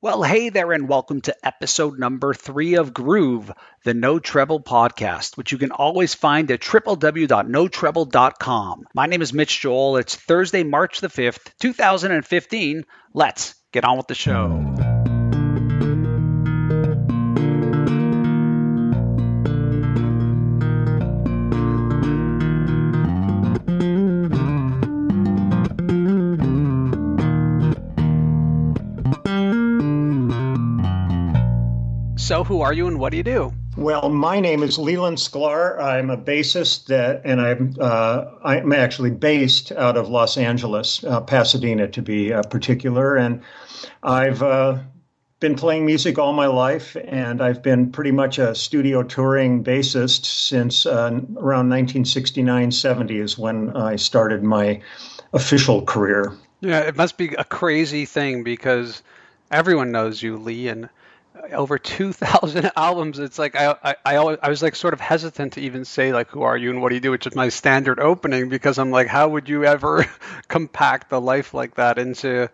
Well, hey there, and welcome to episode number 3 of Groove, the No Treble podcast, which you can always find at www.notreble.com. My name is Mitch Joel. It's Thursday, March the 5th, 2015. Let's get on with the show. So, who are you and what do you do? Well, my name is Leland Sklar. I'm a bassist, and I'm actually based out of Los Angeles, Pasadena to be particular. And I've been playing music all my life, and I've been pretty much a studio touring bassist since around 1969-70 is when I started my official career. Yeah, it must be a crazy thing because everyone knows you, Lee, and over 2,000 albums. It's like I was like sort of hesitant to even say like who are you and what do you do, which is my standard opening, because I'm like, how would you ever compact a life like that into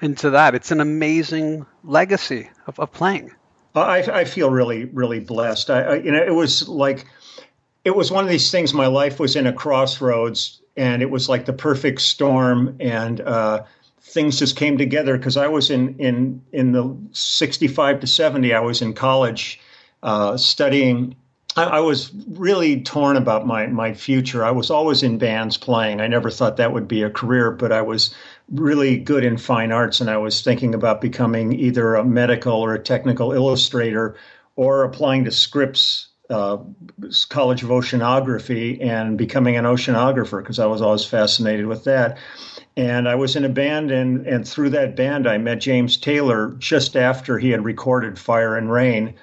that? It's an amazing legacy of playing. I feel really, really blessed. It was one of these things. My life was in a crossroads, and it was like the perfect storm, and things just came together because I was in the 65 to 70. I was in college studying. I was really torn about my future. I was always in bands playing. I never thought that would be a career, but I was really good in fine arts, and I was thinking about becoming either a medical or a technical illustrator or applying to Scripps College of Oceanography and becoming an oceanographer because I was always fascinated with that. And I was in a band, and through that band, I met James Taylor just after he had recorded Fire and Rain,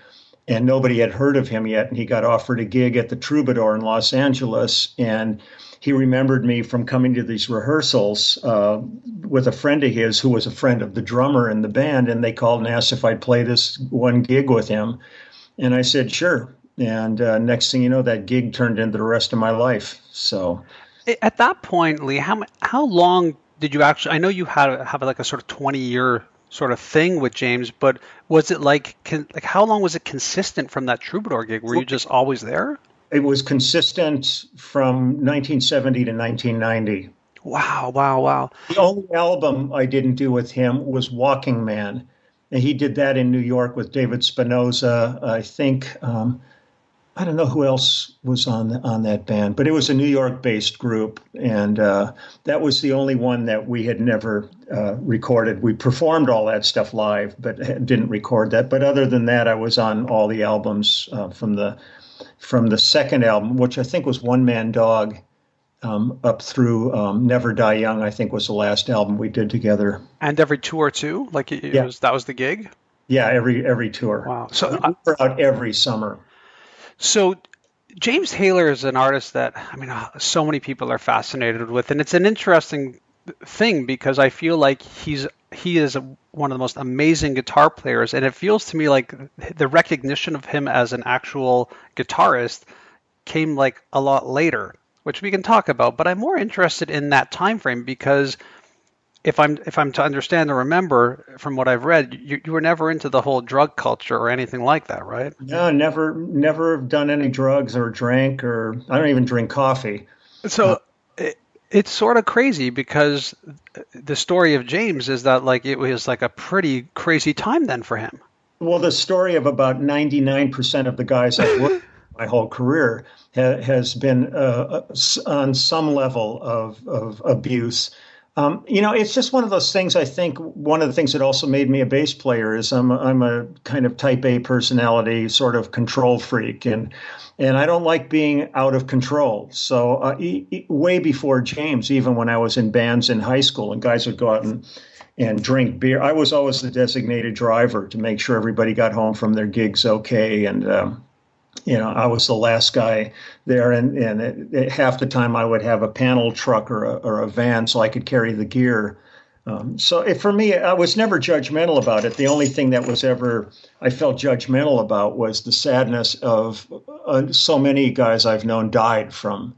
and nobody had heard of him yet. And he got offered a gig at the Troubadour in Los Angeles, and he remembered me from coming to these rehearsals with a friend of his who was a friend of the drummer in the band, and they called and asked if I'd play this one gig with him. And I said, sure. And next thing you know, that gig turned into the rest of my life. So At that point, Lee, how long did you actually? I know you have like a sort of 20-year sort of thing with James, but was it like how long was it consistent from that Troubadour gig? Were you just always there? It was consistent from 1970 to 1990. Wow. The only album I didn't do with him was Walking Man. And he did that in New York with David Spinoza. I think, I don't know who else was on that band, but it was a New York-based group. And that was the only one that we had never recorded. We performed all that stuff live, but didn't record that. But other than that, I was on all the albums from the second album, which I think was One Man Dog, up through Never Die Young, I think was the last album we did together. And every tour too? Like that was the gig? Yeah, every tour. Wow. So we were out every summer. So James Taylor is an artist that, so many people are fascinated with, and it's an interesting thing because I feel like he is one of the most amazing guitar players, and it feels to me like the recognition of him as an actual guitarist came like a lot later, which we can talk about. But I'm more interested in that time frame because if I'm to understand or remember from what I've read, you were never into the whole drug culture or anything like that, right? No, never done any drugs or drank, or I don't even drink coffee. So it's sort of crazy because the story of James is that like it was like a pretty crazy time then for him. Well, the story of about 99% of the guys I've worked with my whole career has been on some level of abuse. It's just one of those things. I think one of the things that also made me a bass player is I'm a kind of type A personality, sort of control freak, and I don't like being out of control. So way before James, even when I was in bands in high school and guys would go out and drink beer, I was always the designated driver to make sure everybody got home from their gigs okay. And I was the last guy there, and half the time I would have a panel truck or a van so I could carry the gear. For me, I was never judgmental about it. The only thing that was ever I felt judgmental about was the sadness of so many guys I've known died from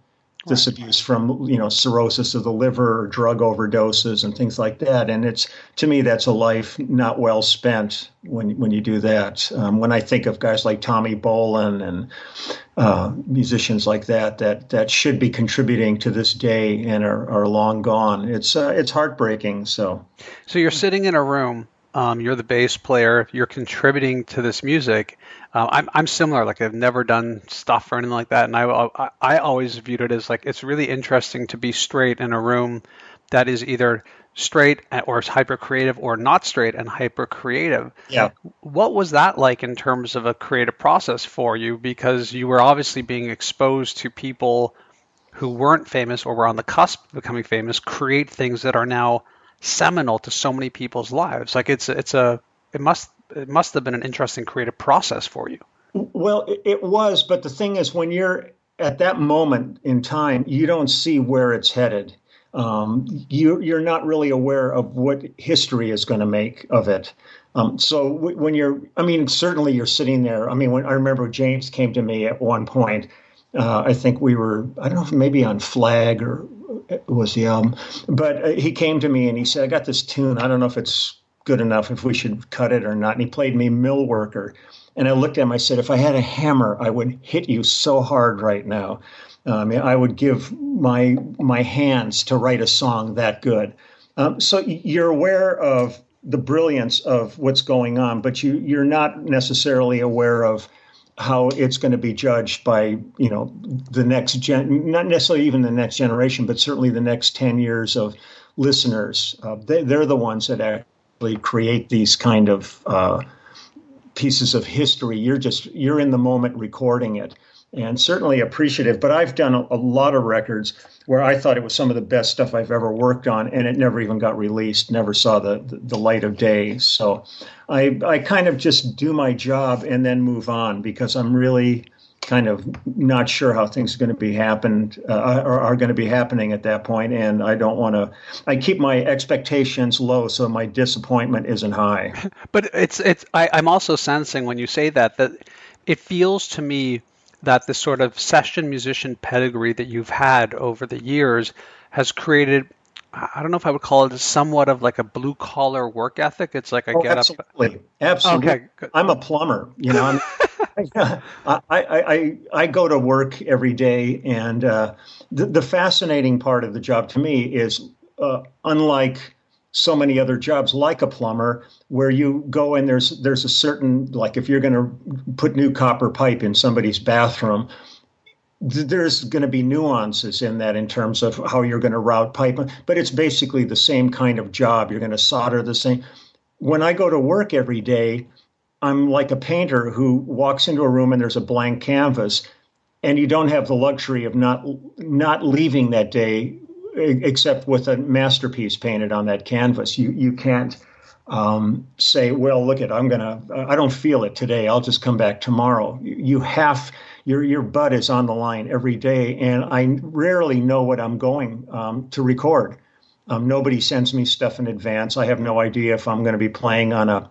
this Right. abuse from, cirrhosis of the liver or drug overdoses and things like that. And to me, that's a life not well spent when you do that. When I think of guys like Tommy Bolin and musicians like that should be contributing to this day and are long gone. It's heartbreaking. So you're sitting in a room. You're the bass player. You're contributing to this music. I'm similar. Like I've never done stuff or anything like that, and I always viewed it as like it's really interesting to be straight in a room that is either straight or hyper creative, or not straight and hyper creative. Yeah. What was that like in terms of a creative process for you? Because you were obviously being exposed to people who weren't famous or were on the cusp of becoming famous create things that are now seminal to so many people's lives. Like it must have been an interesting creative process for you. Well, it was, but the thing is, when you're at that moment in time, you don't see where it's headed. You're not really aware of what history is going to make of it. So when certainly you're sitting there. I mean, when I remember James came to me at one point, I think I don't know if maybe on Flag or it was the album, but he came to me and he said, I got this tune. I don't know if it's good enough, if we should cut it or not. And he played me Mill Worker. And I looked at him, I said, if I had a hammer, I would hit you so hard right now. I would give my hands to write a song that good. So you're aware of the brilliance of what's going on, but you're not necessarily aware of how it's going to be judged by, the next not necessarily even the next generation, but certainly the next 10 years of listeners. They're the ones that actually create these kind of pieces of history. You're in the moment recording it, and certainly appreciative. But I've done a lot of records where I thought it was some of the best stuff I've ever worked on, and it never even got released, never saw the light of day. So I kind of just do my job and then move on, because I'm really kind of not sure how things are going to be are going to be happening at that point, and I don't want to. I keep my expectations low so my disappointment isn't high. But I'm also sensing when you say that it feels to me that the sort of session musician pedigree that you've had over the years has created, I don't know if I would call it somewhat of like a blue collar work ethic. It's like I get absolutely. up. Absolutely. Okay, good. I'm a plumber, I go to work every day, and the fascinating part of the job to me is unlike so many other jobs like a plumber, where you go and there's a certain, like if you're going to put new copper pipe in somebody's bathroom, there's going to be nuances in that in terms of how you're going to route pipe, but it's basically the same kind of job. You're going to solder the same. When I go to work every day, I'm like a painter who walks into a room and there's a blank canvas, and you don't have the luxury of not leaving that day except with a masterpiece painted on that canvas. You can't say, well, look at, I don't feel it today, I'll just come back tomorrow. Your butt is on the line every day, and I rarely know what I'm going to record. Nobody sends me stuff in advance. I have no idea if I'm going to be playing on a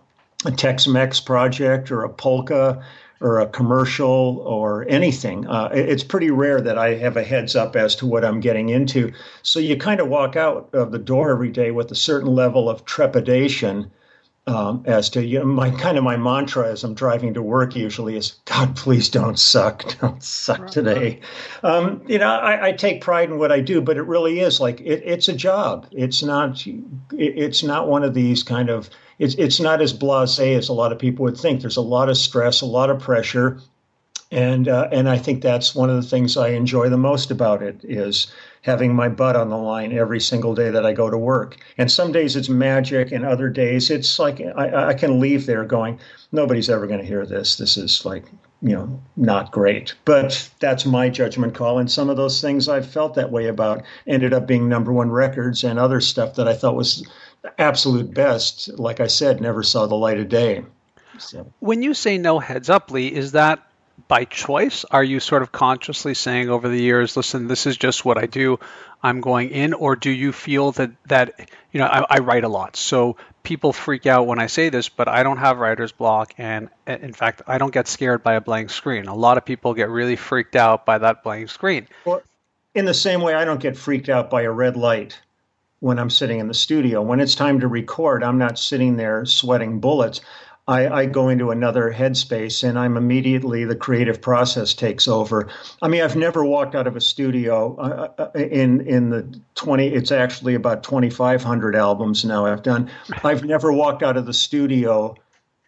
Tex-Mex project or a polka or a commercial or anything. It's pretty rare that I have a heads up as to what I'm getting into. So you kind of walk out of the door every day with a certain level of trepidation as to, my mantra as I'm driving to work usually is, God, please don't suck today. I take pride in what I do, but it really is like it's a job. It's not one of these kind of. It's not as blasé as a lot of people would think. There's a lot of stress, a lot of pressure, and I think that's one of the things I enjoy the most about it is having my butt on the line every single day that I go to work. And some days it's magic, and other days it's like I can leave there going, nobody's ever going to hear this. This is like, not great. But that's my judgment call. And some of those things I've felt that way about ended up being number one records, and other stuff that I thought was absolute best, like I said, never saw the light of day. So. When you say no heads up, Lee, is that by choice? Are you sort of consciously saying over the years, listen, this is just what I do, I'm going in? Or do you feel that I write a lot, so people freak out when I say this, but I don't have writer's block, and in fact, I don't get scared by a blank screen. A lot of people get really freaked out by that blank screen. in the same way, I don't get freaked out by a red light when I'm sitting in the studio. When it's time to record, I'm not sitting there sweating bullets. I go into another headspace and I'm immediately, the creative process takes over. I mean, I've never walked out of a studio in the 20, it's actually about 2,500 albums now I've done. I've never walked out of the studio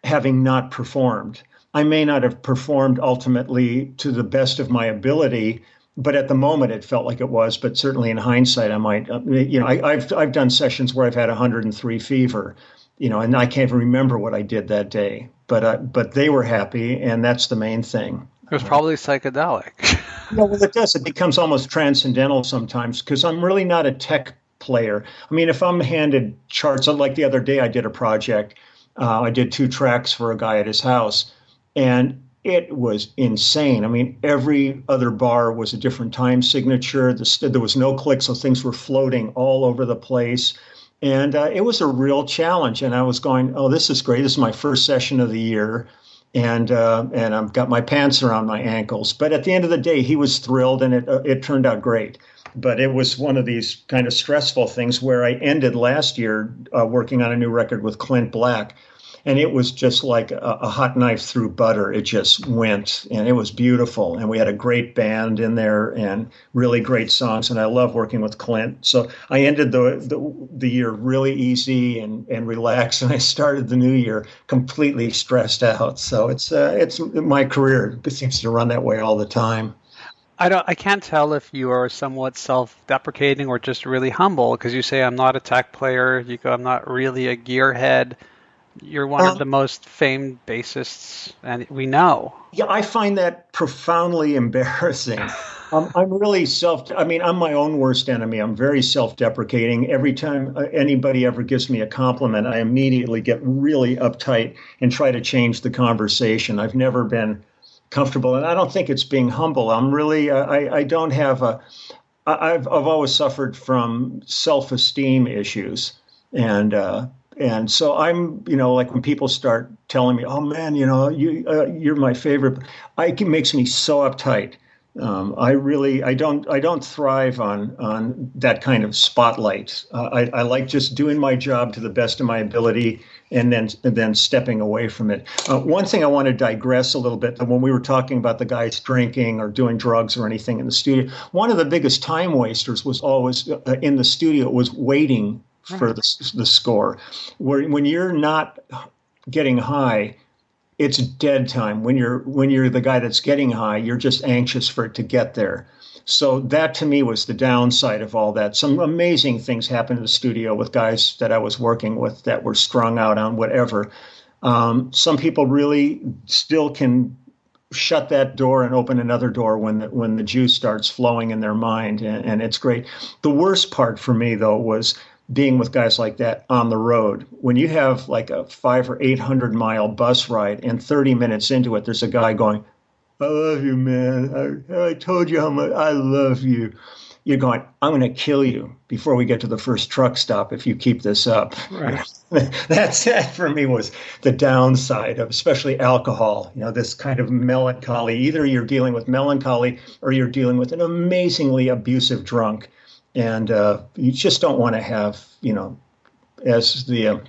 having not performed. I may not have performed ultimately to the best of my ability, but at the moment it felt like it was. But certainly in hindsight, I might, I've done sessions where I've had 103 fever, and I can't even remember what I did that day. But they were happy, and that's the main thing. It was probably psychedelic. Well, it does. It becomes almost transcendental sometimes because I'm really not a tech player. I mean, if I'm handed charts, like the other day, I did a project. I did 2 tracks for a guy at his house, and it was insane. I mean, every other bar was a different time signature. There was no click, so things were floating all over the place. And it was a real challenge. And I was going, oh, this is great. This is my first session of the year. And I've got my pants around my ankles. But at the end of the day, he was thrilled, and it turned out great. But it was one of these kind of stressful things where I ended last year working on a new record with Clint Black. And it was just like a hot knife through butter. It just went, and it was beautiful. And we had a great band in there and really great songs. And I love working with Clint. So I ended the year really easy and relaxed, and I started the new year completely stressed out. So it's my career. It seems to run that way all the time. I can't tell if you are somewhat self-deprecating or just really humble, because you say I'm not a tech player. You go, I'm not really a gearhead. You're one of the most famed bassists, and we know. Yeah, I find that profoundly embarrassing. I'm really I'm my own worst enemy. I'm very self-deprecating. Every time anybody ever gives me a compliment, I immediately get really uptight and try to change the conversation. I've never been comfortable, and I don't think it's being humble. I'm really, I don't have I've always suffered from self-esteem issues, and so I'm, like when people start telling me, "Oh man, you're my favorite," it makes me so uptight. I don't thrive on that kind of spotlight. I like just doing my job to the best of my ability, and then stepping away from it. One thing I want to digress a little bit. When we were talking about the guys drinking or doing drugs or anything in the studio, one of the biggest time wasters was always in the studio was waiting for the score. When you're not getting high, it's dead time. When you're the guy that's getting high, you're just anxious for it to get there. So that to me was the downside of all that. Some amazing things happened in the studio with guys that I was working with that were strung out on whatever. Some people really still can shut that door and open another door when the juice starts flowing in their mind, and it's great. The worst part for me though was being with guys like that on the road. When you have like a 500 or 800 mile bus ride, and 30 minutes into it, there's a guy going, "I love you, man. I told you how much I love you." You're going, "I'm going to kill you before we get to the first truck stop if you keep this up." Right. That for me was the downside of especially alcohol. This kind of melancholy. Either you're dealing with melancholy or you're dealing with an amazingly abusive drunk. And you just don't want to have, as the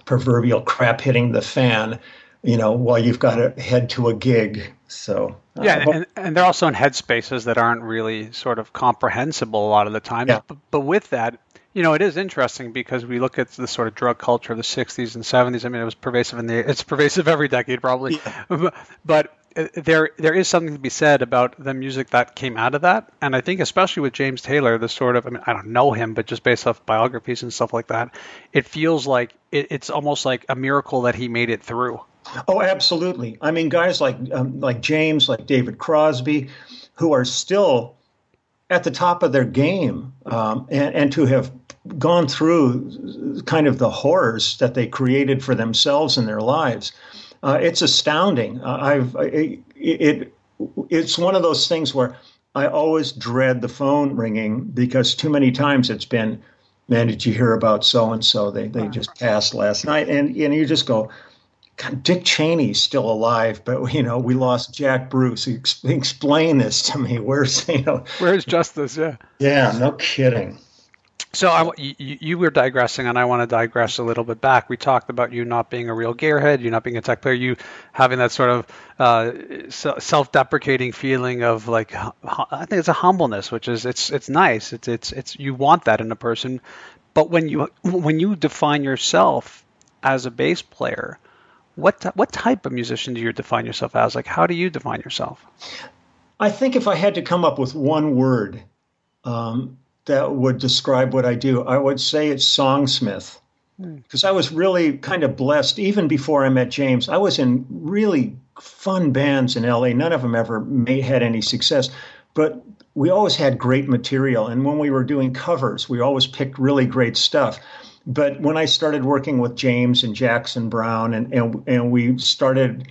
proverbial crap hitting the fan, while you've got to head to a gig. So yeah, and they're also in headspaces that aren't really sort of comprehensible a lot of the time. Yeah. But with that, it is interesting because we look at the sort of drug culture of the 60s and 70s. I mean, it was pervasive it's pervasive every decade probably. Yeah. But there is something to be said about the music that came out of that. And I think especially with James Taylor, the sort of, I don't know him, but just based off biographies and stuff like that, it feels like it's almost like a miracle that he made it through. Oh, absolutely. I mean, guys like James, like David Crosby, who are still at the top of their game, and to have gone through kind of the horrors that they created for themselves in their lives. It's astounding. It's one of those things where I always dread the phone ringing because too many times it's been, "Man, did you hear about so and so? They just passed last night," and you just go, God, Dick Cheney's still alive, but we lost Jack Bruce. Explain this to me. Where's Where's justice? Yeah. Yeah, no kidding. So you were digressing, and I want to digress a little bit back. We talked about you not being a real gearhead, you not being a tech player, you having that sort of self-deprecating feeling of like, I think it's a humbleness, which is it's nice. It's you want that in a person, but when you define yourself as a bass player, what type of musician do you define yourself as? Like, how do you define yourself? I think if I had to come up with one word, that would describe what I do, I would say it's songsmith. Because I was really kind of blessed. Even before I met James, I was in really fun bands in LA. None of them ever had any success, but we always had great material. And when we were doing covers, we always picked really great stuff. But when I started working with James and Jackson Browne, and we started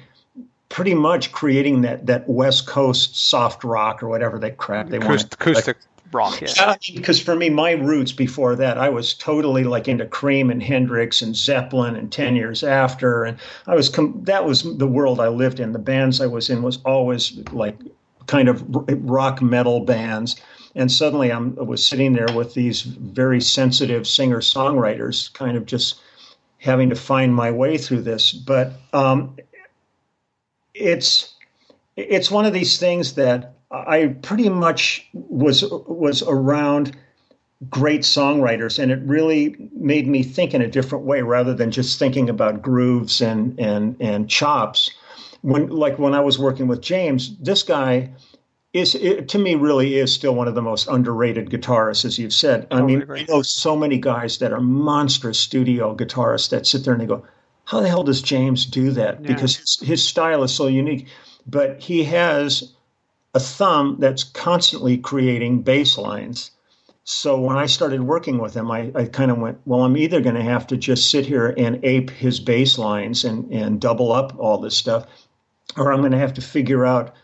pretty much creating that West Coast soft rock or whatever that crap they wanted. Acoustic rock, yeah. Because for me, my roots before that, I was totally like into Cream and Hendrix and Zeppelin and 10 Years After. And that was the world I lived in. The bands I was in was always like kind of rock metal bands. And suddenly I was sitting there with these very sensitive singer-songwriters, kind of just having to find my way through this. But it's one of these things that I pretty much was around great songwriters, and it really made me think in a different way rather than just thinking about grooves and chops. When I was working with James, this guy to me really is still one of the most underrated guitarists, as you've said. I mean, I know so many guys that are monstrous studio guitarists that sit there and they go, how the hell does James do that? Yeah. Because his style is so unique. But he has a thumb that's constantly creating bass lines. So when I started working with him, I kind of went, well, I'm either going to have to just sit here and ape his bass lines and double up all this stuff, or I'm going to have to figure out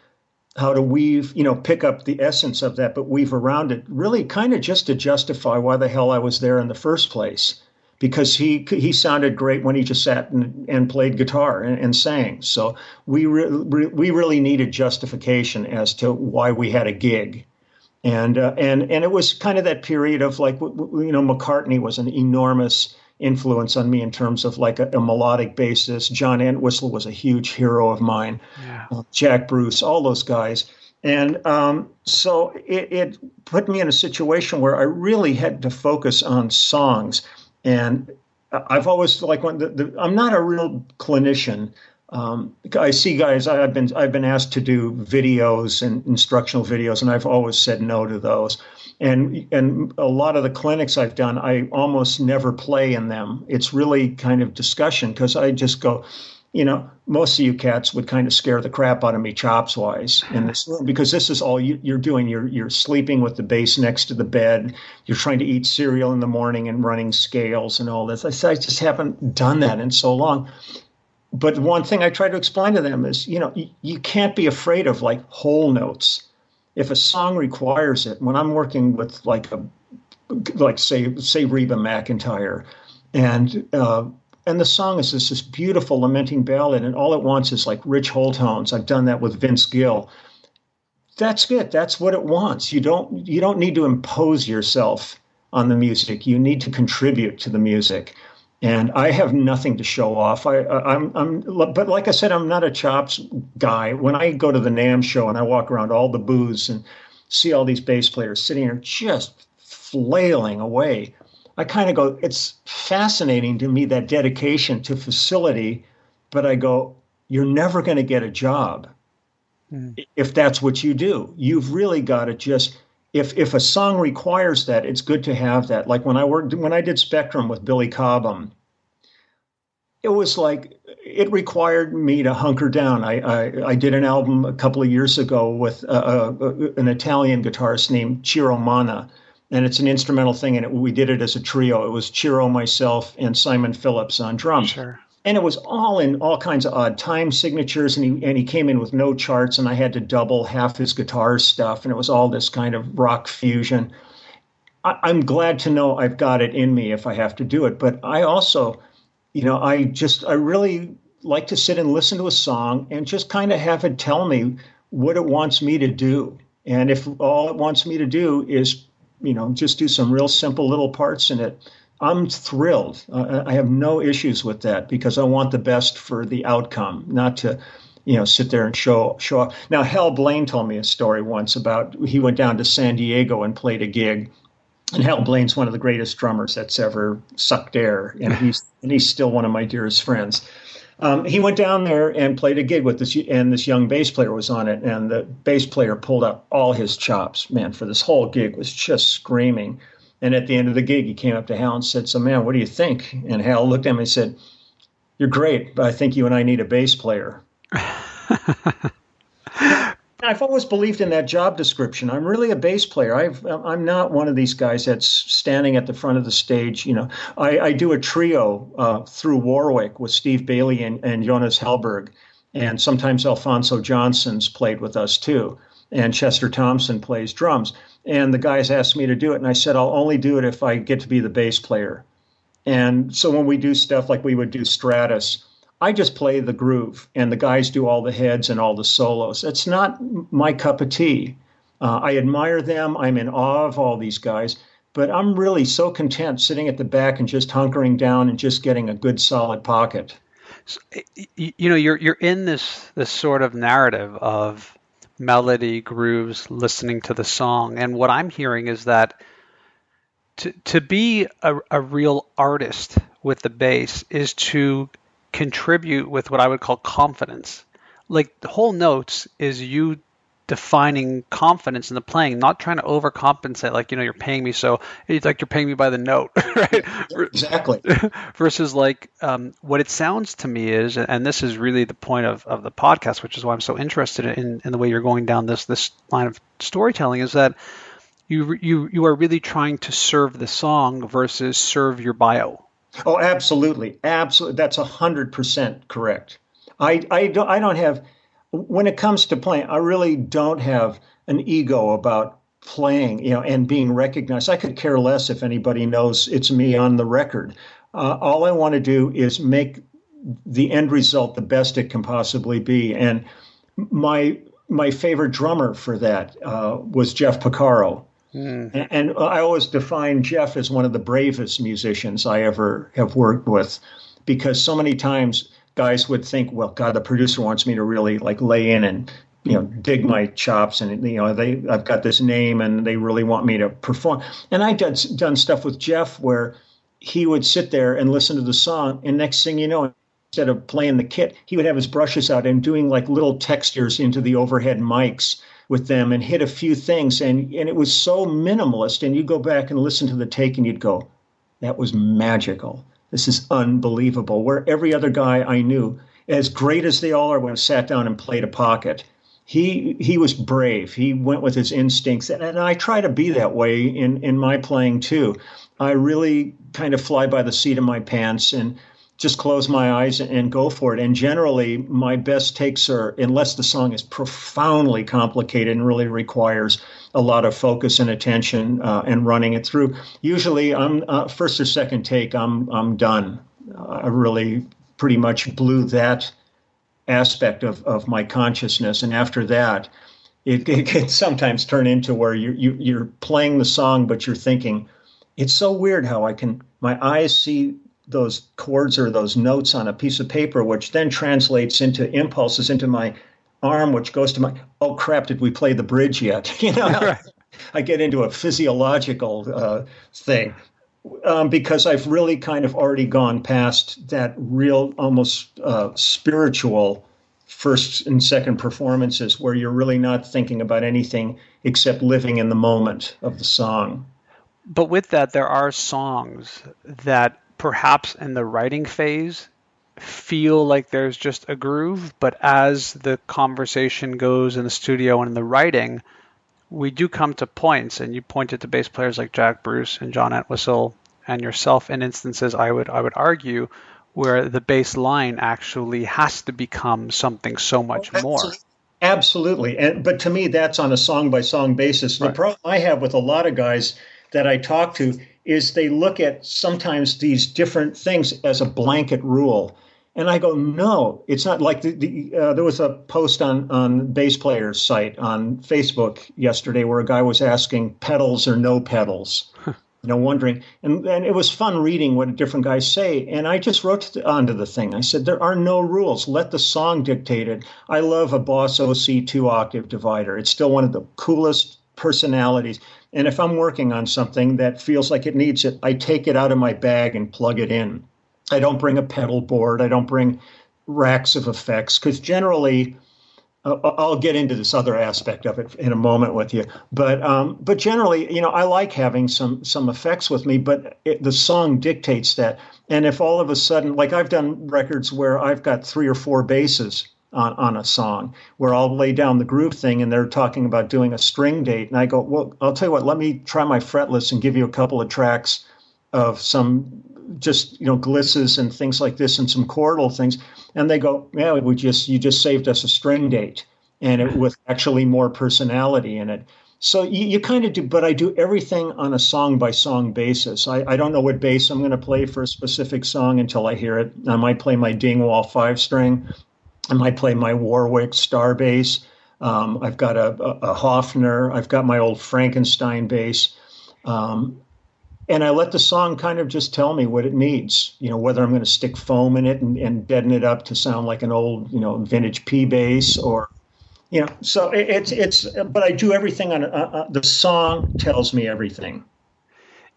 how to weave, pick up the essence of that, but weave around it, really kind of just to justify why the hell I was there in the first place. Because he sounded great when he just sat and played guitar and sang. So we really needed justification as to why we had a gig. And it was kind of that period of like, McCartney was an enormous influence on me in terms of like a melodic bassist. John Entwistle was a huge hero of mine. Yeah. Jack Bruce, all those guys. And so it put me in a situation where I really had to focus on songs. And I've always I'm not a real clinician. I see guys. I've been asked to do videos and instructional videos, and I've always said no to those. And a lot of the clinics I've done, I almost never play in them. It's really kind of discussion because I just go, most of you cats would kind of scare the crap out of me chops wise in this room, because this is all you're doing. You're sleeping with the bass next to the bed. You're trying to eat cereal in the morning and running scales and all this. I just haven't done that in so long. But one thing I try to explain to them is, you can't be afraid of like whole notes. If a song requires it, when I'm working with say Reba McEntire, and the song is this beautiful lamenting ballad, and all it wants is like rich whole tones. I've done that with Vince Gill. That's good. That's what it wants. You don't need to impose yourself on the music. You need to contribute to the music. And I have nothing to show off. But like I said, I'm not a chops guy. When I go to the NAMM show and I walk around all the booths and see all these bass players sitting there just flailing away, I kind of go, it's fascinating to me, that dedication to facility, but I go, you're never going to get a job if that's what you do. You've really got to just, if a song requires that, it's good to have that. Like when I did Spectrum with Billy Cobham, it was like, it required me to hunker down. I did an album a couple of years ago with an Italian guitarist named Ciro Manna. And it's an instrumental thing, and we did it as a trio. It was Ciro, myself, and Simon Phillips on drums. Sure. And it was all in all kinds of odd time signatures, and he came in with no charts, and I had to double half his guitar stuff, and it was all this kind of rock fusion. I'm glad to know I've got it in me if I have to do it. But I also, I really like to sit and listen to a song and just kind of have it tell me what it wants me to do. And if all it wants me to do is, just do some real simple little parts in it, I'm thrilled. I have no issues with that because I want the best for the outcome, not to, sit there and show off. Now, Hal Blaine told me a story once about he went down to San Diego and played a gig. And Hal Blaine's one of the greatest drummers that's ever sucked air, and he's still one of my dearest friends. He went down there and played a gig with this young bass player was on it, and the bass player pulled out all his chops, man, for this whole gig, was just screaming. And at the end of the gig, he came up to Hal and said, "So, man, what do you think?" And Hal looked at him and said, "You're great, but I think you and I need a bass player." I've always believed in that job description. I'm really a bass player. I'm not one of these guys that's standing at the front of the stage. I do a trio through Warwick with Steve Bailey and Jonas Hellberg. And sometimes Alfonso Johnson's played with us too. And Chester Thompson plays drums. And the guys asked me to do it. And I said, I'll only do it if I get to be the bass player. And so when we do stuff like we would do Stratus, I just play the groove, and the guys do all the heads and all the solos. It's not my cup of tea. I admire them. I'm in awe of all these guys, but I'm really so content sitting at the back and just hunkering down and just getting a good solid pocket. So, you're in this sort of narrative of melody, grooves, listening to the song, and what I'm hearing is that to be a real artist with the bass is to contribute with what I would call confidence. Like the whole notes is you defining confidence in the playing, not trying to overcompensate. Like, you're paying me, so it's like you're paying me by the note, right? Exactly. Versus like what it sounds to me is, and this is really the point of the podcast, which is why I'm so interested in the way you're going down this line of storytelling, is that you are really trying to serve the song versus serve your bio. Oh, absolutely. Absolutely. That's 100% correct. I don't have, when it comes to playing, I really don't have an ego about playing, and being recognized. I could care less if anybody knows it's me on the record. All I want to do is make the end result the best it can possibly be. And my favorite drummer for that was Jeff Porcaro. And I always define Jeff as one of the bravest musicians I ever have worked with, because so many times guys would think, well, God, the producer wants me to really like lay in and, dig my chops, and, I've got this name and they really want me to perform. And I done stuff with Jeff where he would sit there and listen to the song, and next thing you know, instead of playing the kit, he would have his brushes out and doing like little textures into the overhead mics with them and hit a few things. And it was so minimalist. And you go back and listen to the take and you'd go, that was magical. This is unbelievable. Where every other guy I knew, as great as they all are, when I sat down and played a pocket, he was brave. He went with his instincts. And I try to be that way in my playing too. I really kind of fly by the seat of my pants and just close my eyes and go for it. And generally, my best takes are, unless the song is profoundly complicated and really requires a lot of focus and attention and running it through. Usually, I'm first or second take, I'm done. I really pretty much blew that aspect of my consciousness. And after that, it can sometimes turn into where you're playing the song, but you're thinking, it's so weird how my eyes see those chords or those notes on a piece of paper, which then translates into impulses into my arm, which goes to oh crap, did we play the bridge yet? Right. I get into a physiological thing because I've really kind of already gone past that real, almost spiritual first and second performances where you're really not thinking about anything except living in the moment of the song. But with that, there are songs that perhaps in the writing phase feel like there's just a groove, but as the conversation goes in the studio and in the writing, we do come to points, and you pointed to bass players like Jack Bruce and John Entwistle and yourself in instances, I would argue, where the bass line actually has to become something so much more. Absolutely. But to me, that's on a song-by-song basis. Right. The problem I have with a lot of guys that I talk to is they look at sometimes these different things as a blanket rule. And I go, no, it's not like there was a post on bass players site on Facebook yesterday where a guy was asking pedals or no pedals, wondering, and it was fun reading what different guys say. And I just wrote onto the thing. I said, there are no rules. Let the song dictate it. I love a Boss OC 2-octave divider. It's still one of the coolest personalities. And if I'm working on something that feels like it needs it, I take it out of my bag and plug it in. I don't bring a pedal board. I don't bring racks of effects because generally, I'll get into this other aspect of it in a moment with you. But generally, I like having some effects with me. But the song dictates that. And if all of a sudden, like I've done records where I've got 3 or 4 basses on a song, where I'll lay down the groove thing, and they're talking about doing a string date, and I go, well, I'll tell you what, let me try my fretless and give you a couple of tracks of some just glisses and things like this and some chordal things, and they go, yeah, you just saved us a string date, and it with actually more personality in it. So you kind of do, but I do everything on a song by song basis. I don't know what bass I'm going to play for a specific song until I hear it. I might play my Dingwall 5-string. I might play my Warwick star bass. I've got a Hofner. I've got my old Frankenstein bass. And I let the song kind of just tell me what it needs, whether I'm going to stick foam in it and deaden it up to sound like an old, vintage P bass or, so but I do everything on the song tells me everything.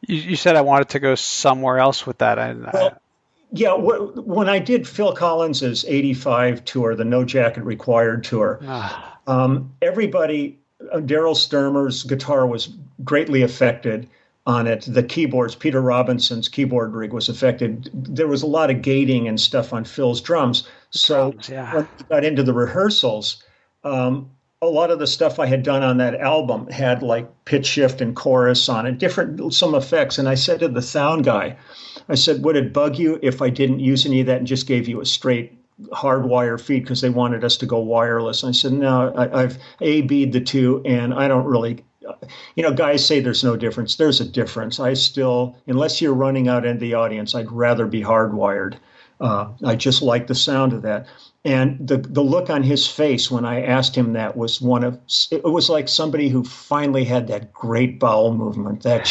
You said I wanted to go somewhere else with that. Yeah, when I did Phil Collins's 85 tour, the No Jacket Required tour, everybody, Daryl Sturmer's guitar was greatly affected on it. The keyboards, Peter Robinson's keyboard rig was affected. There was a lot of gating and stuff on Phil's drums. So when we got into the rehearsals, a lot of the stuff I had done on that album had like pitch shift and chorus on it, some effects. And I said to the sound guy, I said, would it bug you if I didn't use any of that and just gave you a straight hardwire feed because they wanted us to go wireless? And I said, no, I've A-B'd the two, and I don't really, guys say there's no difference. There's a difference. I still, unless you're running out into the audience, I'd rather be hardwired. I just like the sound of that. And the look on his face when I asked him that was it was like somebody who finally had that great bowel movement, that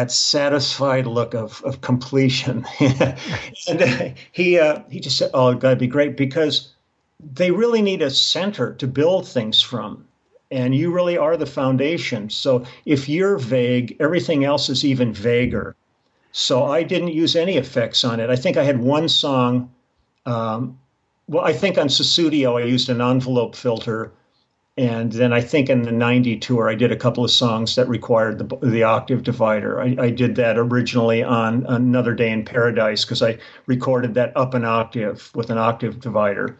satisfied look of completion. And he just said, oh, it'd be great, because they really need a center to build things from. And you really are the foundation. So if you're vague, everything else is even vaguer. So I didn't use any effects on it. I think I had one song. I think on Susudio, I used an envelope filter. And then I think in the 90 tour, I did a couple of songs that required the octave divider. I did that originally on Another Day in Paradise because I recorded that up an octave with an octave divider.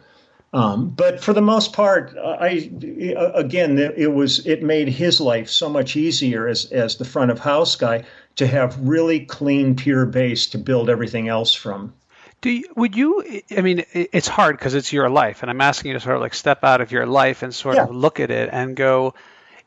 But for the most part, it made his life so much easier as the front of house guy to have really clean, pure bass to build everything else from. It's hard because it's your life, and I'm asking you to sort of like step out of your life and sort of look at it and go,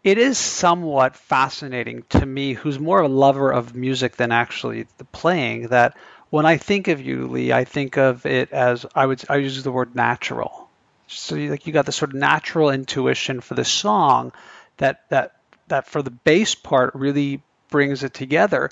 it is somewhat fascinating to me, who's more of a lover of music than actually the playing, that when I think of you, Lee, I think of it as, I use the word natural. So you got this sort of natural intuition for the song that for the bass part really brings it together.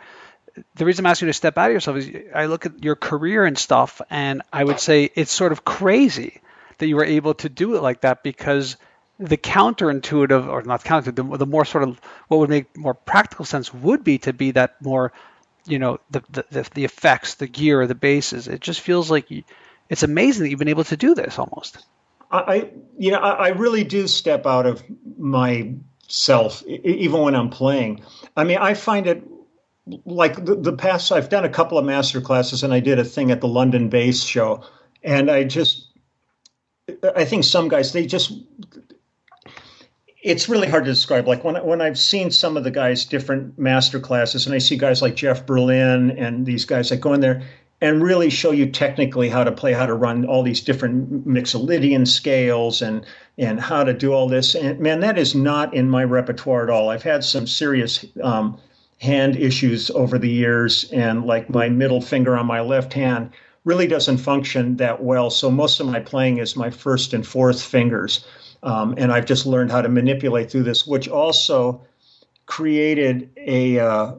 The reason I'm asking you to step out of yourself is I look at your career and stuff, and I would say it's sort of crazy that you were able to do it like that, because the counterintuitive, or not counterintuitive, the more sort of what would make more practical sense would be to be that more, the effects, the gear, the basses. It just feels like it's amazing that you've been able to do this almost. I really do step out of myself, even when I'm playing. I mean, I find it like the past, I've done a couple of master classes, and I did a thing at the London Bass Show. And I think some guys, it's really hard to describe. Like when I've seen some of the guys' different master classes, and I see guys like Jeff Berlin and these guys that go in there and really show you technically how to play, how to run all these different Mixolydian scales and how to do all this. And man, that is not in my repertoire at all. I've had some serious hand issues over the years, and like my middle finger on my left hand really doesn't function that well. So most of my playing is my first and fourth fingers. And I've just learned how to manipulate through this, which also created a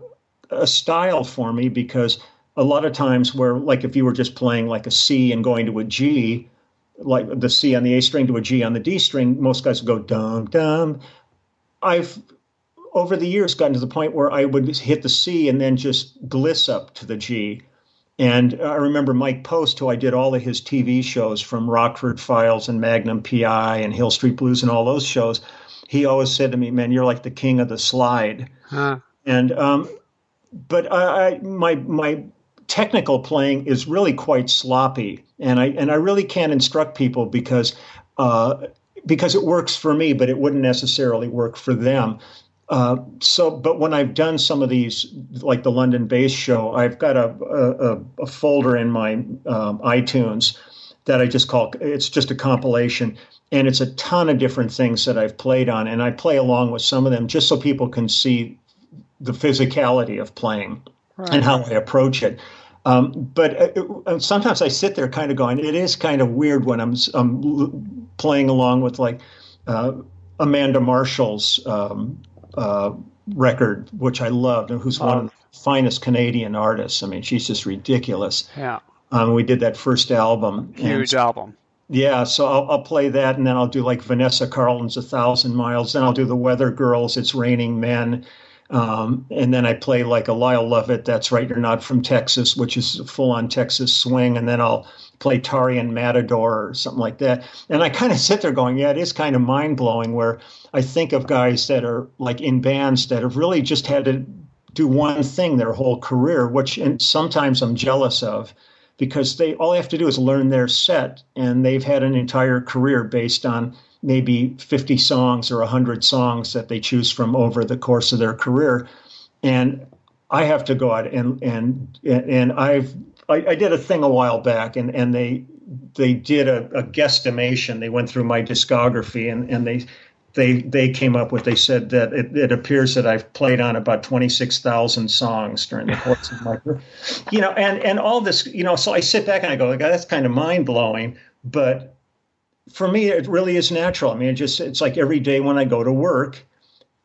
style for me, because a lot of times where, like, if you were just playing like a C and going to a G, like the C on the A string to a G on the D string, most guys would go dum dum. I've over the years gotten to the point where I would hit the C and then just gliss up to the G. And I remember Mike Post, who I did all of his TV shows from Rockford Files and Magnum PI and Hill Street Blues and all those shows. He always said to me, "Man, you're like the king of the slide." Huh. And but my technical playing is really quite sloppy, and I really can't instruct people because it works for me, but it wouldn't necessarily work for them. But when I've done some of these, like the London bass show, I've got a folder in my iTunes that I just call, it's just a compilation. And it's a ton of different things that I've played on. And I play along with some of them just so people can see the physicality of playing and how I approach it. But sometimes I sit there kind of going, it is kind of weird when I'm playing along with like Amanda Marshall's record, which I loved, and who's one of the finest Canadian artists. I mean, she's just ridiculous. Yeah. We did that first album. Huge album. Yeah, so I'll play that, and then I'll do like Vanessa Carlton's 1,000 Miles. Then I'll do the Weather Girls, It's Raining Men. And then I play like a Lyle Lovett, That's Right, You're Not From Texas, which is full-on Texas swing. And then I'll play Tarian Matador or something like that. And I kind of sit there going, yeah, it is kind of mind-blowing, where I think of guys that are like in bands that have really just had to do one thing their whole career, which sometimes I'm jealous of, because all they have to do is learn their set, and they've had an entire career based on maybe 50 songs or 100 songs that they choose from over the course of their career. And I have to go out and I did a thing a while back, and they did a guesstimation. They went through my discography, and they came up with, they said that it appears that I've played on about 26,000 songs during the course of my career. And all this, so I sit back and I go, that's kind of mind blowing, but for me, it really is natural. I mean, it's like every day when I go to work,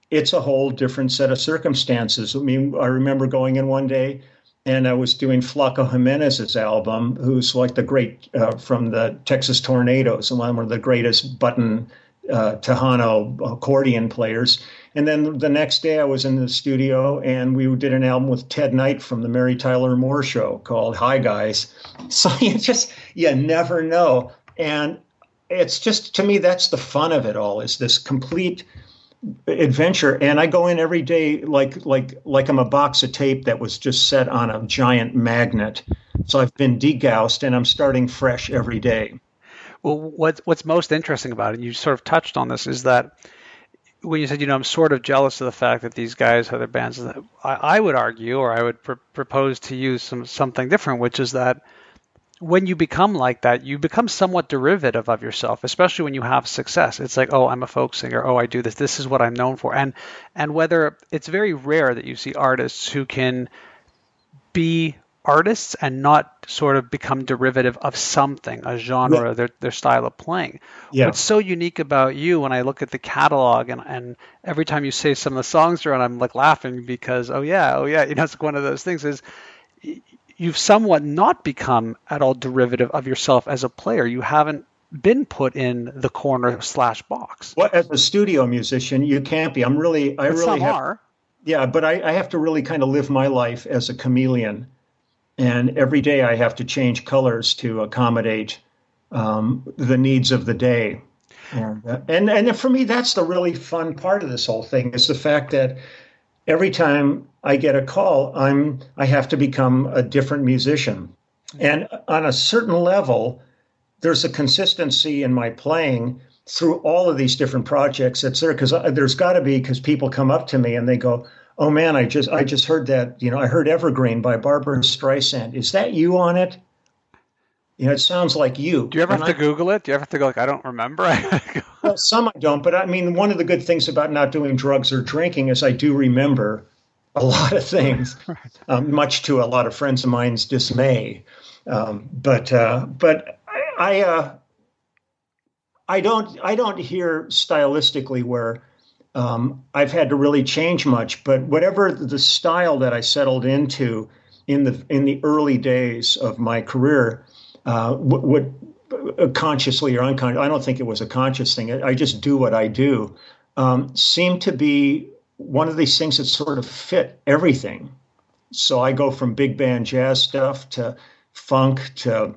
it's a whole different set of circumstances. I mean, I remember going in one day and I was doing Flaco Jimenez's album, who's like the great from the Texas Tornadoes and one of the greatest button Tejano accordion players. And then the next day I was in the studio and we did an album with Ted Knight from the Mary Tyler Moore Show called Hi Guys. So you never know. And it's just, to me, that's the fun of it all, is this complete adventure. And I go in every day like I'm a box of tape that was just set on a giant magnet. So I've been degaussed and I'm starting fresh every day. Well, what's most interesting about it, and you sort of touched on this, is that when you said, I'm sort of jealous of the fact that these guys have their bands, I would argue, or I would propose to you something different, which is that when you become like that, you become somewhat derivative of yourself, especially when you have success. It's like, oh, I'm a folk singer. Oh, I do this. This is what I'm known for. And whether it's very rare that you see artists who can be artists and not sort of become derivative of something, a genre, their style of playing. Yeah. What's so unique about you, when I look at the catalog and every time you say some of the songs are on, I'm like laughing because, oh yeah. It's like one of those things is, you've somewhat not become at all derivative of yourself as a player. You haven't been put in the corner/box. Well, as a studio musician, you can't be. Yeah, but I have to really kind of live my life as a chameleon. And every day I have to change colors to accommodate the needs of the day. And for me, that's the really fun part of this whole thing, is the fact that every time I get a call, I have to become a different musician. And on a certain level, there's a consistency in my playing through all of these different projects that's there, because there's got to be, because people come up to me and they go, oh man, I just heard that, I heard Evergreen by Barbara Streisand. Is that you on it? It sounds like you. Do you ever have to Google it? Do you ever have to go like, I don't remember? Well, some I don't, but I mean, one of the good things about not doing drugs or drinking is I do remember a lot of things, much to a lot of friends of mine's dismay. But I don't hear stylistically where I've had to really change much. But whatever the style that I settled into in the early days of my career, what consciously or unconsciously, I don't think it was a conscious thing. I just do what I do. Seemed to be one of these things that sort of fit everything. So I go from big band jazz stuff to funk to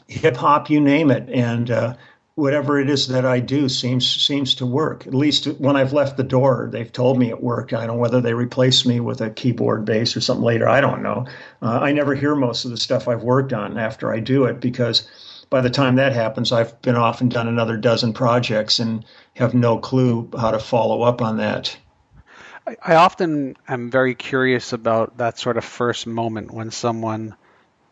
hip hop, you name it, and whatever it is that I do seems to work. At least when I've left the door, they've told me it worked. I don't know whether they replace me with a keyboard bass or something later. I don't know. I never hear most of the stuff I've worked on after I do it, because by the time that happens, I've been off and done another dozen projects and have no clue how to follow up on that. I often am very curious about that sort of first moment when someone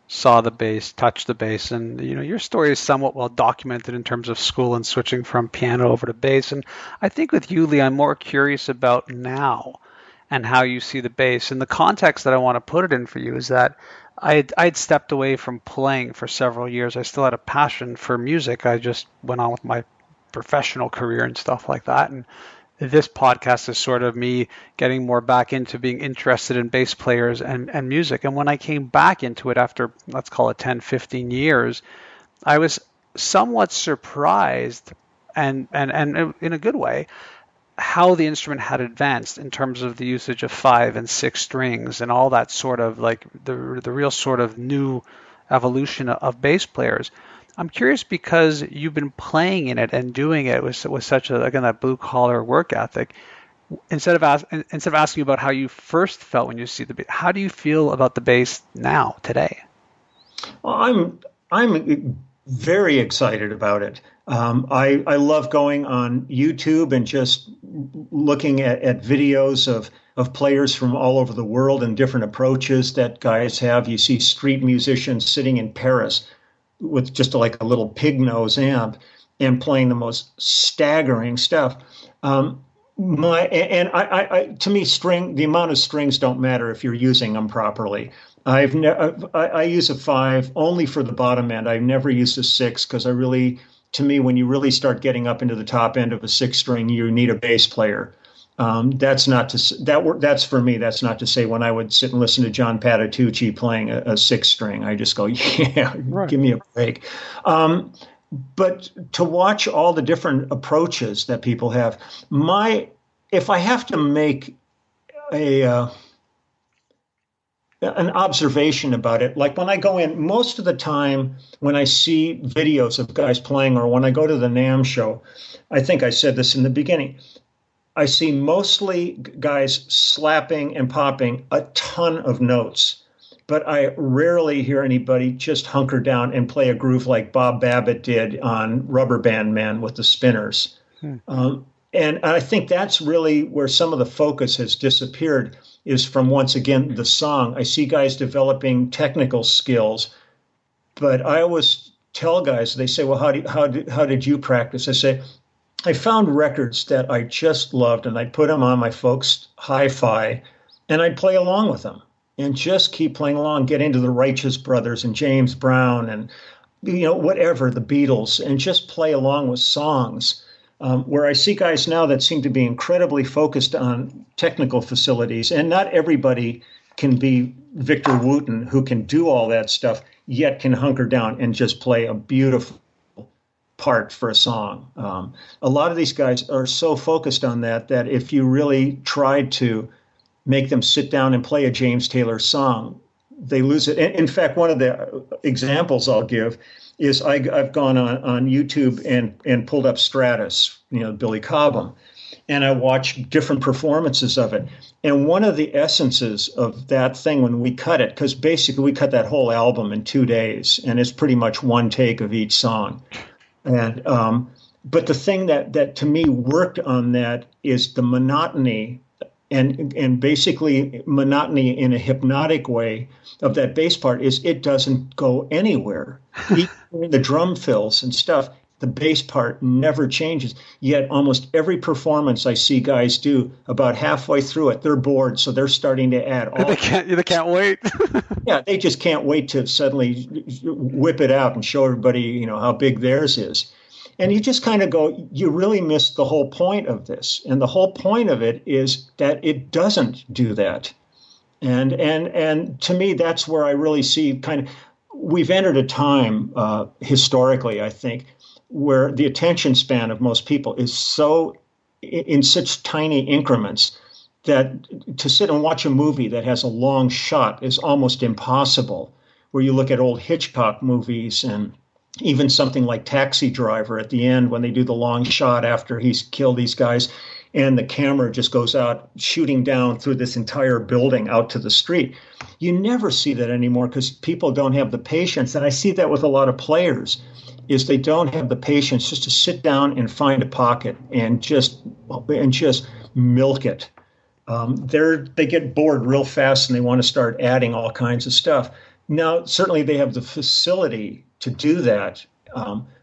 saw the bass, touched the bass, and your story is somewhat well documented in terms of school and switching from piano over to bass. And I think with you, Lee, I'm more curious about now and how you see the bass. And the context that I want to put it in for you is that I'd stepped away from playing for several years. I still had a passion for music. I just went on with my professional career and stuff like that. And this podcast is sort of me getting more back into being interested in bass players and music. And when I came back into it after, let's call it 10, 15 years, I was somewhat surprised and in a good way, how the instrument had advanced in terms of the usage of 5 and 6 strings and all that sort of like the real sort of new evolution of bass players. I'm curious because you've been playing in it and doing it with such a, again, that blue collar work ethic. Instead of asking you about how you first felt when you see the bass, how do you feel about the bass now today? Well, I'm very excited about it. I love going on YouTube and just looking at videos of players from all over the world and different approaches that guys have. You see street musicians sitting in Paris with just like a little pig nose amp and playing the most staggering stuff. To me, the amount of strings don't matter if you're using them properly. I use a 5 only for the bottom end. I've never used a 6 because to me, when you really start getting up into the top end of a 6 string, you need a bass player. That's for me. That's not to say when I would sit and listen to John Patitucci playing a 6 string, I just go, yeah, right. Give me a break. But to watch all the different approaches that people have, if I have to make an observation about it, like when I go in, most of the time when I see videos of guys playing, or when I go to the NAMM show, I think I said this in the beginning, I see mostly guys slapping and popping a ton of notes, but I rarely hear anybody just hunker down and play a groove like Bob Babbitt did on Rubber Band Man with the Spinners. And I think that's really where some of the focus has disappeared, is from, once again, the song. I see guys developing technical skills, but I always tell guys, they say, well, how did you practice? I say, I found records that I just loved, and I'd put them on my folks' hi-fi, and I'd play along with them and just keep playing along, get into the Righteous Brothers and James Brown and, whatever, the Beatles, and just play along with songs. Where I see guys now that seem to be incredibly focused on technical facilities, and not everybody can be Victor Wooten, who can do all that stuff, yet can hunker down and just play a beautiful part for a song. A lot of these guys are so focused on that if you really tried to make them sit down and play a James Taylor song, they lose it. In fact, one of the examples I'll give is I've gone on YouTube and pulled up Stratus, Billy Cobham, and I watched different performances of it. And one of the essences of that thing when we cut it, because basically we cut that whole album in 2 days, and it's pretty much one take of each song. And but the thing that to me worked on that is the monotony, and basically monotony in a hypnotic way of that bass part is it doesn't go anywhere. Even the drum fills and stuff, The bass part never changes. Yet almost every performance I see guys do, about halfway through it, they're bored, so they're starting to add all. They can't wait. Yeah, they just can't wait to suddenly whip it out and show everybody, how big theirs is. And you just kind of go, you really missed the whole point of this. And the whole point of it is that it doesn't do that. And to me, that's where I really see we've entered a time historically, I think, where the attention span of most people is so in such tiny increments that to sit and watch a movie that has a long shot is almost impossible. Where you look at old Hitchcock movies and even something like Taxi Driver at the end when they do the long shot after he's killed these guys and the camera just goes out shooting down through this entire building out to the street. You never see that anymore because people don't have the patience. And I see that with a lot of players is they don't have the patience just to sit down and find a pocket and just milk it. They get bored real fast and they want to start adding all kinds of stuff. Now, certainly they have the facility to do that,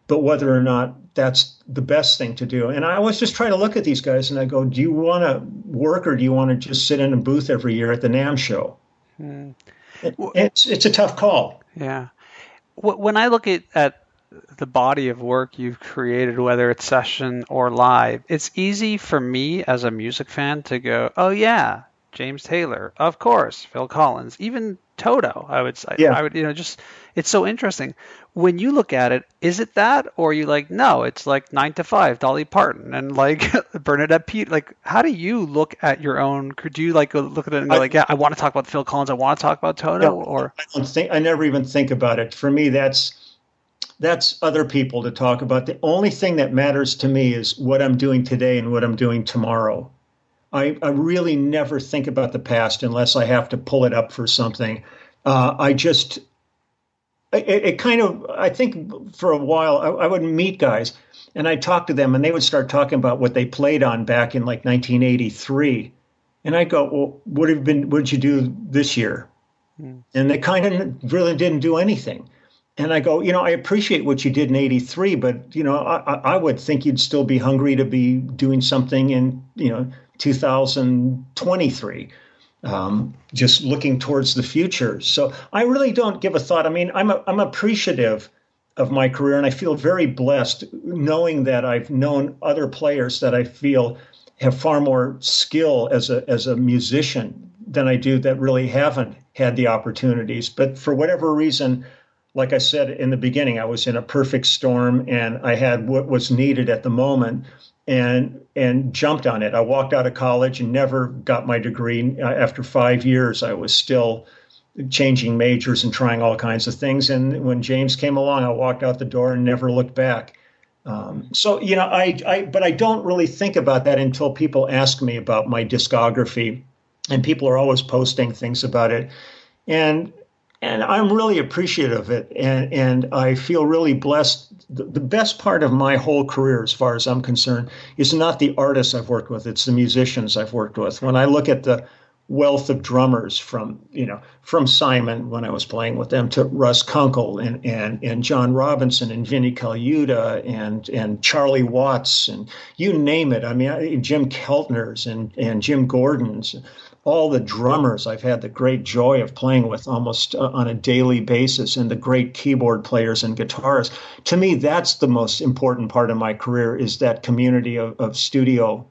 but whether or not that's the best thing to do. And I always just try to look at these guys and I go, do you want to work or do you want to just sit in a booth every year at the NAMM show? It's a tough call. Yeah. When I look at the body of work you've created, whether it's session or live, it's easy for me as a music fan to go, oh yeah, James Taylor, of course, Phil Collins, even Toto, I would say. Yeah. I would, just, it's so interesting. When you look at it, is it that, or are you like, no, it's like 9 to 5, Dolly Parton, and like Bernadette Peters? Like, how do you look at your own? Could you like look at it and go like, yeah, I want to talk about Phil Collins, I want to talk about Toto, or I never even think about it. For me, that's other people to talk about. The only thing that matters to me is what I'm doing today and what I'm doing tomorrow. I really never think about the past unless I have to pull it up for something. I think for a while I would meet guys and I'd talk to them and they would start talking about what they played on back in like 1983. And I go, well, what did you do this year? And they kind of really didn't do anything. And I go, I appreciate what you did in 83, but, I would think you'd still be hungry to be doing something in, 2023, just looking towards the future. So I really don't give a thought. I mean, I'm appreciative of my career, and I feel very blessed knowing that I've known other players that I feel have far more skill as a musician than I do that really haven't had the opportunities. But for whatever reason, like I said in the beginning, I was in a perfect storm and I had what was needed at the moment and jumped on it. I walked out of college and never got my degree. After 5 years, I was still changing majors and trying all kinds of things. And when James came along, I walked out the door and never looked back. But I don't really think about that until people ask me about my discography, and people are always posting things about it. And I'm really appreciative of it, and I feel really blessed. The best part of my whole career, as far as I'm concerned, is not the artists I've worked with, it's the musicians I've worked with. When I look at the wealth of drummers from Simon when I was playing with them to Russ Kunkel and John Robinson and Vinnie Colaiuta and Charlie Watts and you name it. I mean, Jim Keltner's and Jim Gordon's, all the drummers I've had the great joy of playing with almost on a daily basis, and the great keyboard players and guitarists. To me, that's the most important part of my career, is that community of studio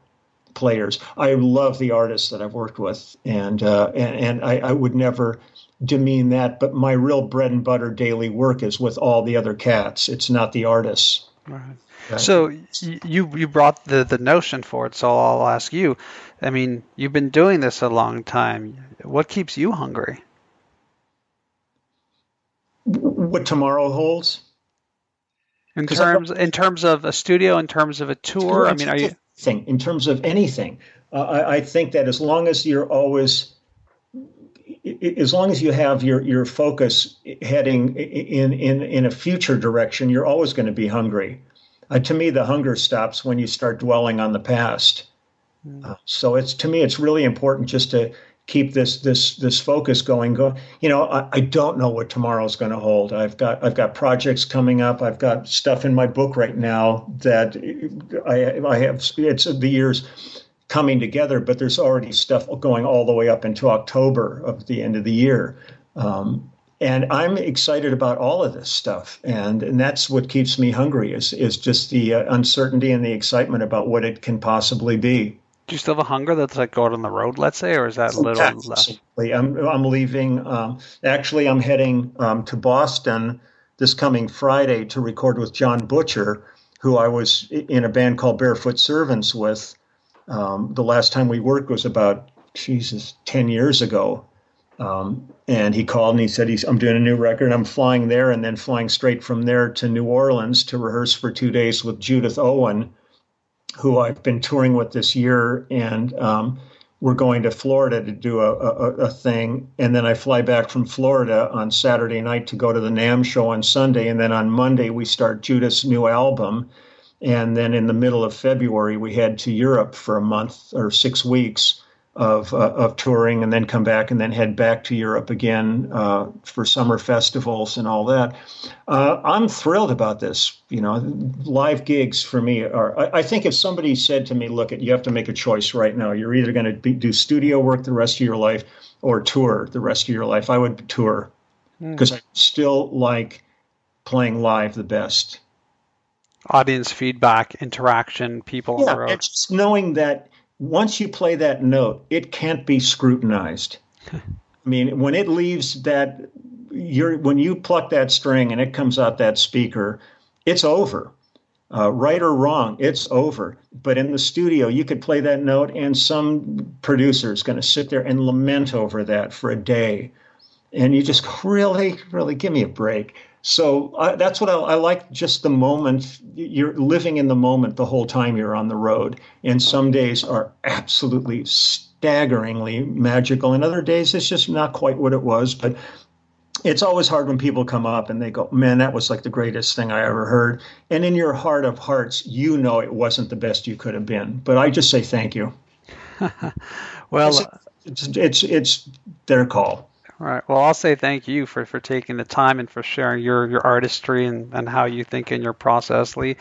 players. I love the artists that I've worked with, and I would never demean that. But my real bread and butter daily work is with all the other cats. It's not the artists. Right. So you brought the notion for it. So I'll ask you. I mean, you've been doing this a long time. What keeps you hungry? What tomorrow holds. In terms of a studio, in terms of a tour. I mean, are you? In terms of anything, I think that as long as you have your focus heading in a future direction, you're always going to be hungry. To me, the hunger stops when you start dwelling on the past. So to me, it's really important just to keep this focus going. I don't know what tomorrow's going to hold. I've got projects coming up. I've got stuff in my book right now that I have. It's the years coming together, but there's already stuff going all the way up into October of the end of the year. And I'm excited about all of this stuff, and that's what keeps me hungry is just the uncertainty and the excitement about what it can possibly be. Do you still have a hunger that's like going on the road, let's say, or is that a little less? I'm leaving. Actually, I'm heading to Boston this coming Friday to record with John Butcher, who I was in a band called Barefoot Servants with. The last time we worked was about 10 years ago. And he called and he said, I'm doing a new record. I'm flying there and then flying straight from there to New Orleans to rehearse for 2 days with Judith Owen, who I've been touring with this year. And we're going to Florida to do a thing. And then I fly back from Florida on Saturday night to go to the NAMM show on Sunday. And then on Monday, we start Judith's new album. And then in the middle of February, we head to Europe for a month or 6 weeks of touring, and then come back and then head back to Europe again for summer festivals and all that. I'm thrilled about this. Live gigs for me are. I think if somebody said to me, "Look, you have to make a choice right now. You're either going to do studio work the rest of your life or tour the rest of your life," I would tour because I still like playing live the best. Audience feedback, interaction, people on the road. And just knowing that once you play that note, it can't be scrutinized. I mean, when it leaves when you pluck that string and it comes out that speaker, it's over. Right or wrong, it's over. But in the studio, you could play that note and some producer is going to sit there and lament over that for a day. And you just go, really, really, give me a break. So that's what I like, just the moment. You're living in the moment the whole time you're on the road. And some days are absolutely staggeringly magical. And other days it's just not quite what it was. But it's always hard when people come up and they go, "Man, that was like the greatest thing I ever heard." And in your heart of hearts, it wasn't the best you could have been. But I just say thank you. Well, it's their call. All right. Well, I'll say thank you for taking the time and for sharing your artistry and how you think in your process, Lee.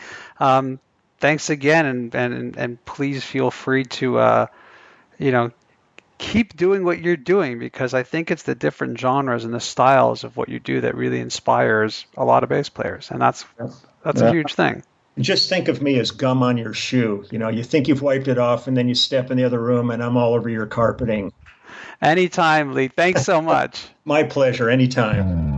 Thanks again, and please feel free to keep doing what you're doing, because I think it's the different genres and the styles of what you do that really inspires a lot of bass players, and that's a huge thing. Just think of me as gum on your shoe. You think you've wiped it off, and then you step in the other room, and I'm all over your carpeting. Anytime, Lee. Thanks so much. My pleasure. Anytime.